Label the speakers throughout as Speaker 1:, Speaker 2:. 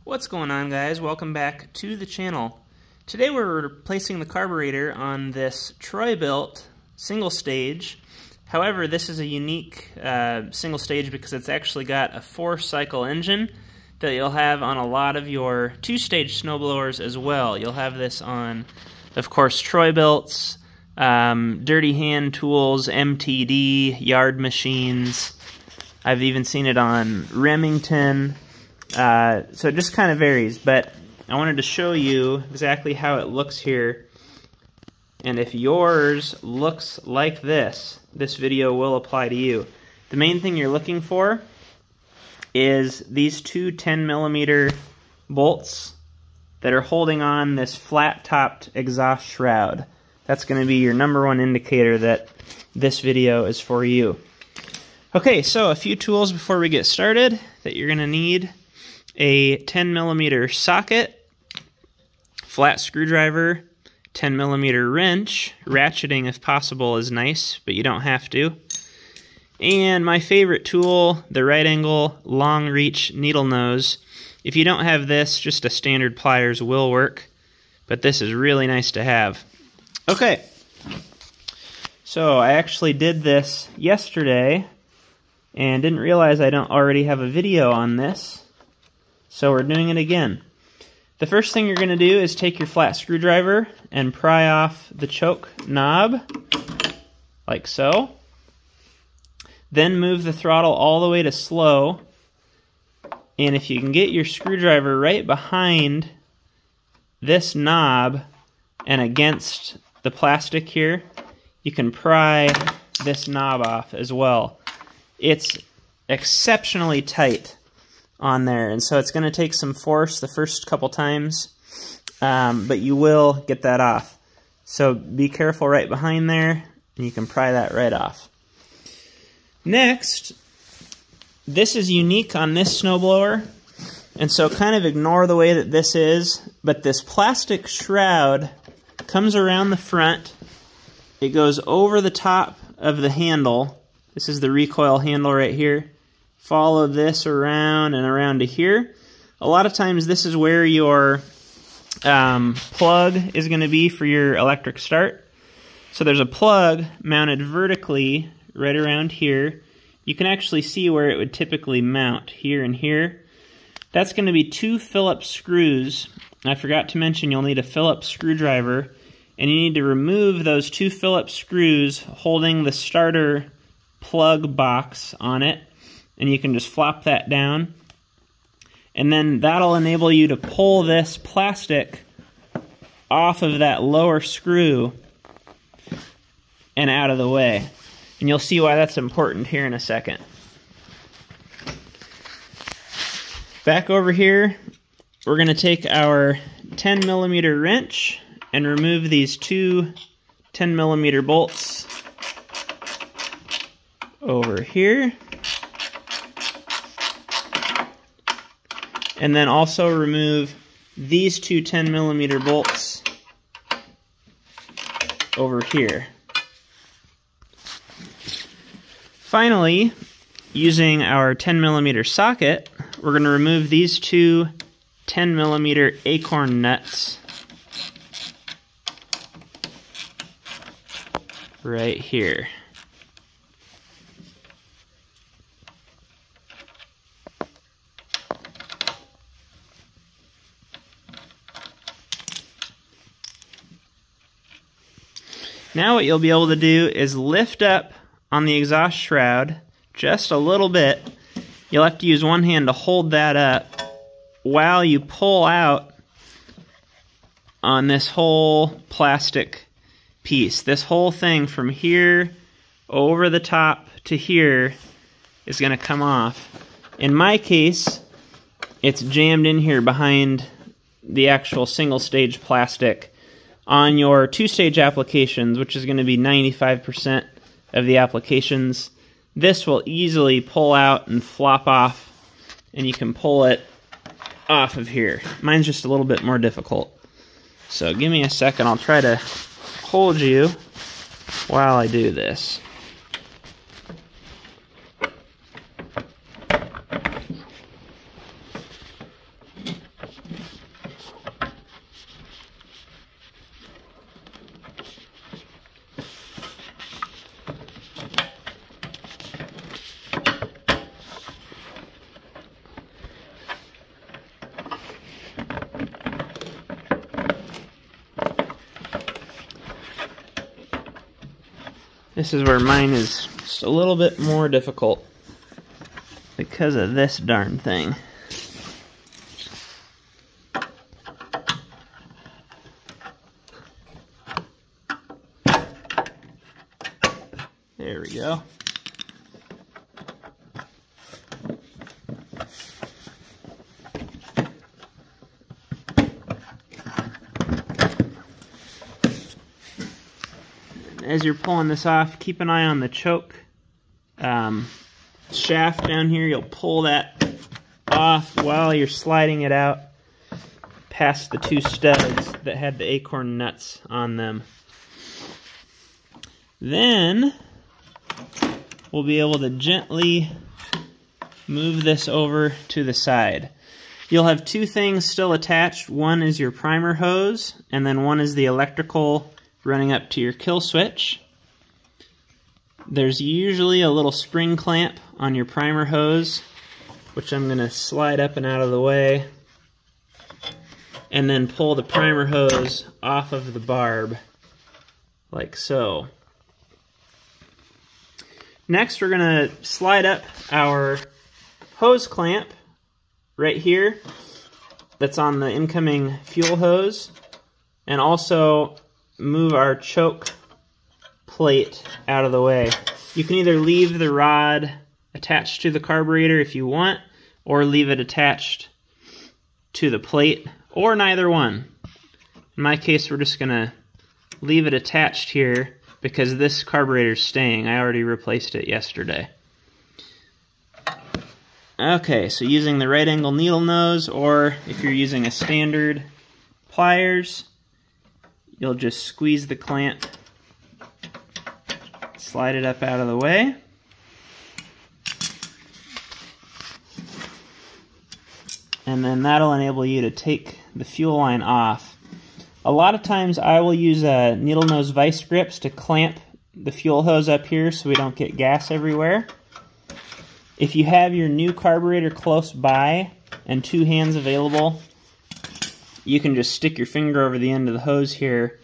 Speaker 1: What's going on, guys? Welcome back to the channel. Today we're replacing the carburetor on this Bilt single stage. However, this is a unique single stage because it's actually got a 4-cycle engine that you'll have on a lot of your 2-stage snowblowers as well. You'll have this on, of course, Bilts, dirty hand tools, MTD, yard machines. I've even seen it on Remington. So it just kind of varies, but I wanted to show you exactly how it looks here. And if yours looks like this video will apply to you. The main thing you're looking for is these two 10mm bolts that are holding on this flat-topped exhaust shroud. That's going to be your #1 indicator that this video is for you. Okay, so a few tools before we get started that you're going to need. A 10mm socket, flat screwdriver, 10mm wrench. Ratcheting, if possible, is nice, but you don't have to. And my favorite tool, the right angle long reach needle nose. If you don't have this, just a standard pliers will work, but this is really nice to have. Okay, so I actually did this yesterday and didn't realize I don't already have a video on this. So we're doing it again. The first thing you're going to do is take your flat screwdriver and pry off the choke knob, like so. Then move the throttle all the way to slow. And if you can get your screwdriver right behind this knob and against the plastic here, you can pry this knob off as well. It's exceptionally tight on there, and so it's going to take some force the first couple times, but you will get that off. So be careful right behind there, and you can pry that right off. Next, this is unique on this snowblower, and so kind of ignore the way that this is, but this plastic shroud comes around the front. It goes over the top of the handle. This is the recoil handle right here. Follow this around and around to here. A lot of times this is where your plug is going to be for your electric start. So there's a plug mounted vertically right around here. You can actually see where it would typically mount, here and here. That's going to be 2 Phillips screws. I forgot to mention you'll need a Phillips screwdriver, and you need to remove those 2 Phillips screws holding the starter plug box on it. And you can just flop that down, and then that'll enable you to pull this plastic off of that lower screw and out of the way. And you'll see why that's important here in a second. Back over here, we're going to take our 10mm wrench and remove these 2 10mm bolts over here. And then also remove these 2 10mm bolts over here. Finally, using our 10mm socket, we're going to remove these 2 10mm acorn nuts right here. Now what you'll be able to do is lift up on the exhaust shroud just a little bit. You'll have to use one hand to hold that up while you pull out on this whole plastic piece. This whole thing from here over the top to here is going to come off. In my case, it's jammed in here behind the actual single stage plastic. On your 2-stage applications, which is going to be 95% of the applications, this will easily pull out and flop off, and you can pull it off of here. Mine's just a little bit more difficult. So give me a second, I'll try to hold you while I do this. This is where mine is just a little bit more difficult because of this darn thing. There we go. As you're pulling this off, keep an eye on the choke shaft down here. You'll pull that off while you're sliding it out past the two studs that had the acorn nuts on them. Then we'll be able to gently move this over to the side. You'll have two things still attached. One is your primer hose, and then one is the electrical running up to your kill switch. There's usually a little spring clamp on your primer hose, which I'm going to slide up and out of the way, and then pull the primer hose off of the barb, like so. Next, we're going to slide up our hose clamp right here that's on the incoming fuel hose, and also move our choke plate out of the way. You can either leave the rod attached to the carburetor if you want, or leave it attached to the plate, or neither one. In my case, we're just going to leave it attached here because this carburetor's staying. I already replaced it yesterday. Okay, so using the right angle needle nose, or if you're using a standard pliers, you'll just squeeze the clamp, slide it up out of the way, and then that'll enable you to take the fuel line off. A lot of times I will use needle nose vice grips to clamp the fuel hose up here so we don't get gas everywhere. If you have your new carburetor close by and two hands available, you can just stick your finger over the end of the hose here,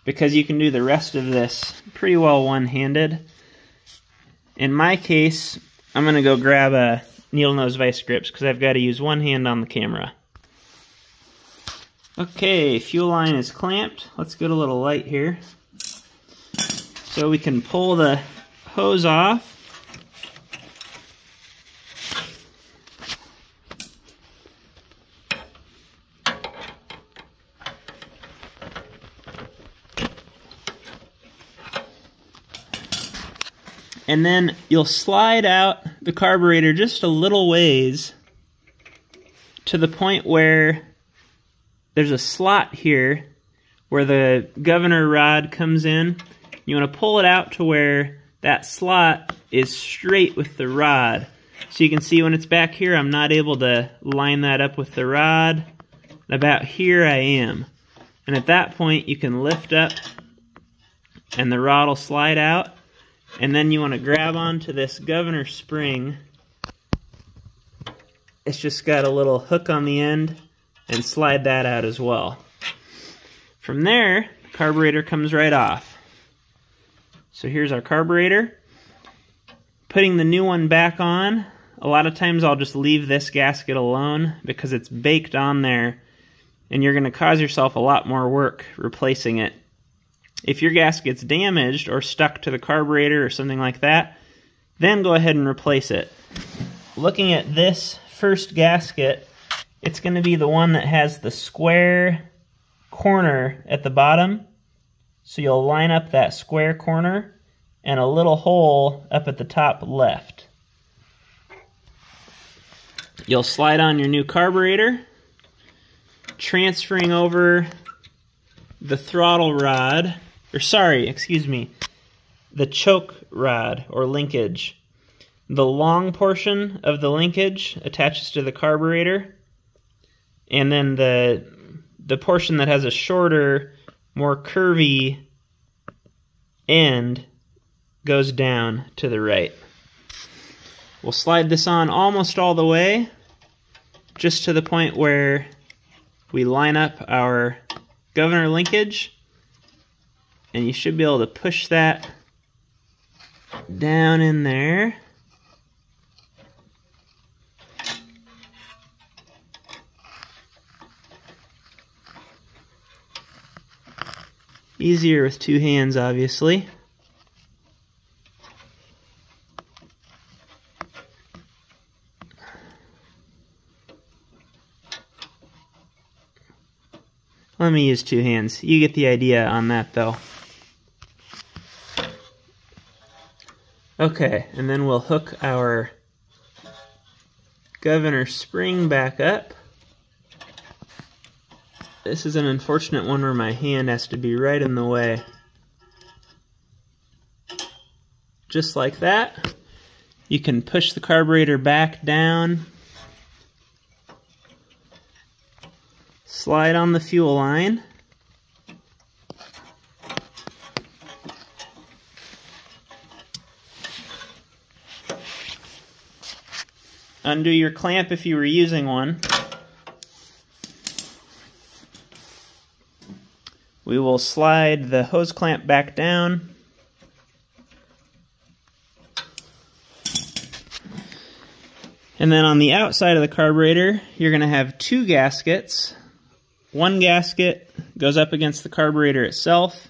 Speaker 1: because you can do the rest of this pretty well one-handed. In my case, I'm going to go grab a needle nose vice grips because I've got to use one hand on the camera. Okay, fuel line is clamped. Let's get a little light here so we can pull the hose off. And then you'll slide out the carburetor just a little ways to the point where there's a slot here where the governor rod comes in. You want to pull it out to where that slot is straight with the rod. So you can see when it's back here, I'm not able to line that up with the rod. About here I am. And at that point, you can lift up and the rod will slide out. And then you want to grab onto this governor spring. It's just got a little hook on the end, and slide that out as well. From there, the carburetor comes right off. So here's our carburetor. Putting the new one back on, a lot of times I'll just leave this gasket alone because it's baked on there, and you're going to cause yourself a lot more work replacing it. If your gasket's damaged or stuck to the carburetor or something like that, then go ahead and replace it. Looking at this first gasket, it's going to be the one that has the square corner at the bottom. So you'll line up that square corner and a little hole up at the top left. You'll slide on your new carburetor, transferring over the throttle rod, the choke rod or linkage. The long portion of the linkage attaches to the carburetor, and then the portion that has a shorter, more curvy end goes down to the right. We'll slide this on almost all the way, just to the point where we line up our governor linkage, and you should be able to push that down in there. Easier with two hands, obviously. Let me use two hands. You get the idea on that, though. Okay, and then we'll hook our governor spring back up. This is an unfortunate one where my hand has to be right in the way. Just like that. You can push the carburetor back down. Slide on the fuel line. Undo your clamp if you were using one. We will slide the hose clamp back down. And then on the outside of the carburetor, you're going to have two gaskets. One gasket goes up against the carburetor itself.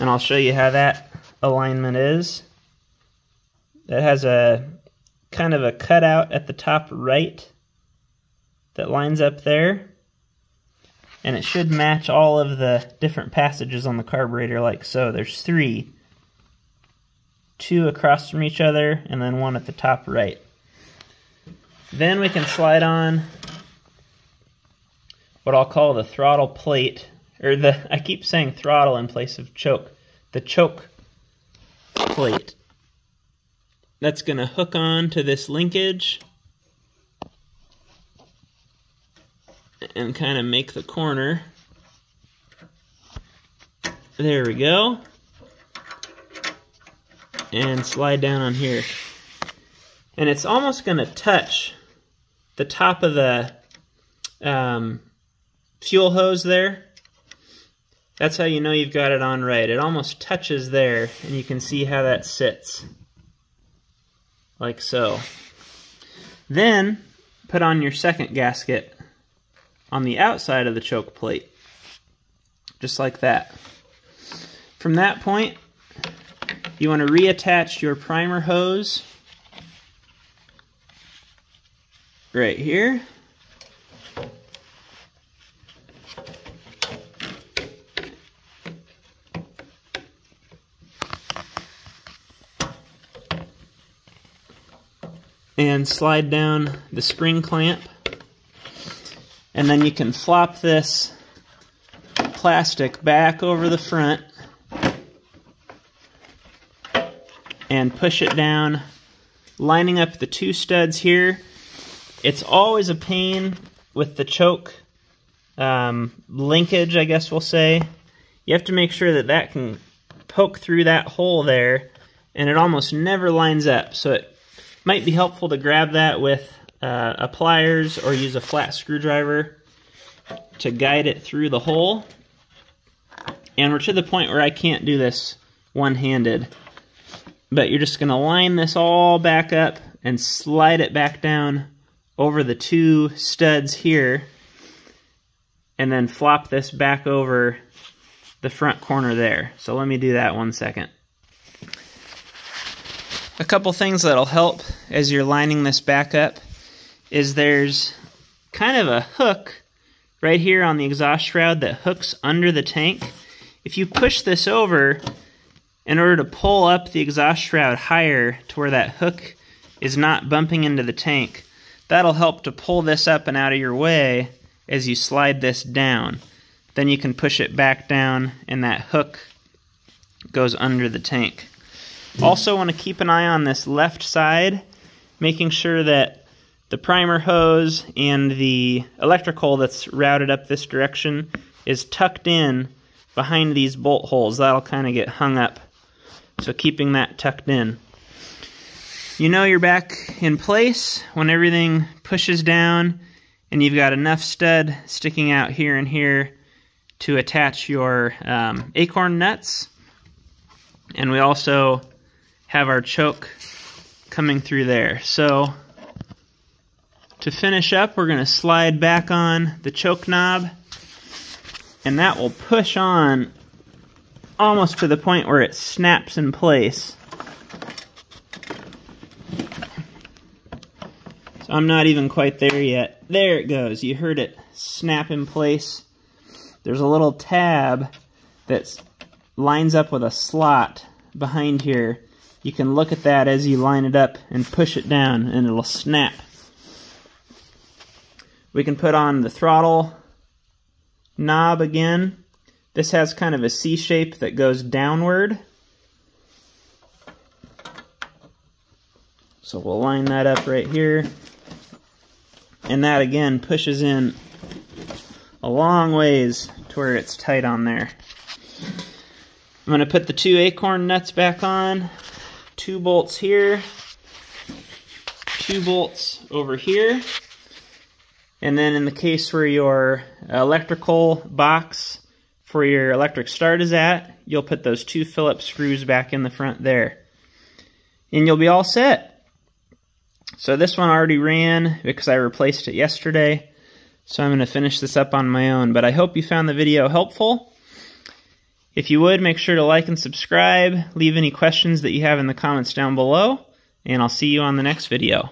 Speaker 1: And I'll show you how that alignment is. That has a kind of a cutout at the top right that lines up there. And it should match all of the different passages on the carburetor like so. There's three. Two across from each other, and then one at the top right. Then we can slide on what I'll call the throttle plate, or I keep saying throttle in place of choke, the choke plate. That's going to hook on to this linkage and kind of make the corner. There we go. And slide down on here. And it's almost going to touch the top of the fuel hose there. That's how you know you've got it on right. It almost touches there, and you can see how that sits. Like so. Then, put on your second gasket on the outside of the choke plate. Just like that. From that point, you want to reattach your primer hose right here. And slide down the spring clamp. And then you can flop this plastic back over the front and push it down, lining up the two studs here. It's always a pain with the choke linkage, I guess we'll say. You have to make sure that that can poke through that hole there, and it almost never lines up. So it might be helpful to grab that with a pliers or use a flat screwdriver to guide it through the hole. And we're to the point where I can't do this one-handed. But you're just going to line this all back up and slide it back down over the two studs here, and then flop this back over the front corner there. So let me do that 1 second. A couple things that'll help as you're lining this back up is there's kind of a hook right here on the exhaust shroud that hooks under the tank. If you push this over in order to pull up the exhaust shroud higher to where that hook is not bumping into the tank, that'll help to pull this up and out of your way as you slide this down. Then you can push it back down and that hook goes under the tank. Also want to keep an eye on this left side, making sure that the primer hose and the electrical that's routed up this direction is tucked in behind these bolt holes. That'll kind of get hung up. So keeping that tucked in. You know you're back in place when everything pushes down and you've got enough stud sticking out here and here to attach your acorn nuts. And we also have our choke coming through there. So to finish up, we're going to slide back on the choke knob, and that will push on almost to the point where it snaps in place. So I'm not even quite there yet. There it goes. You heard it snap in place. There's a little tab that lines up with a slot behind here. You can look at that as you line it up and push it down, and it'll snap. We can put on the throttle knob again. This has kind of a C shape that goes downward. So we'll line that up right here. And that again pushes in a long ways to where it's tight on there. I'm going to put the 2 acorn nuts back on. 2 bolts here. 2 bolts over here. And then in the case where your electrical box for your electric start is at, you'll put those 2 Phillips screws back in the front there. And you'll be all set. So this one already ran because I replaced it yesterday. So I'm going to finish this up on my own. But I hope you found the video helpful. If you would, make sure to like and subscribe. Leave any questions that you have in the comments down below. And I'll see you on the next video.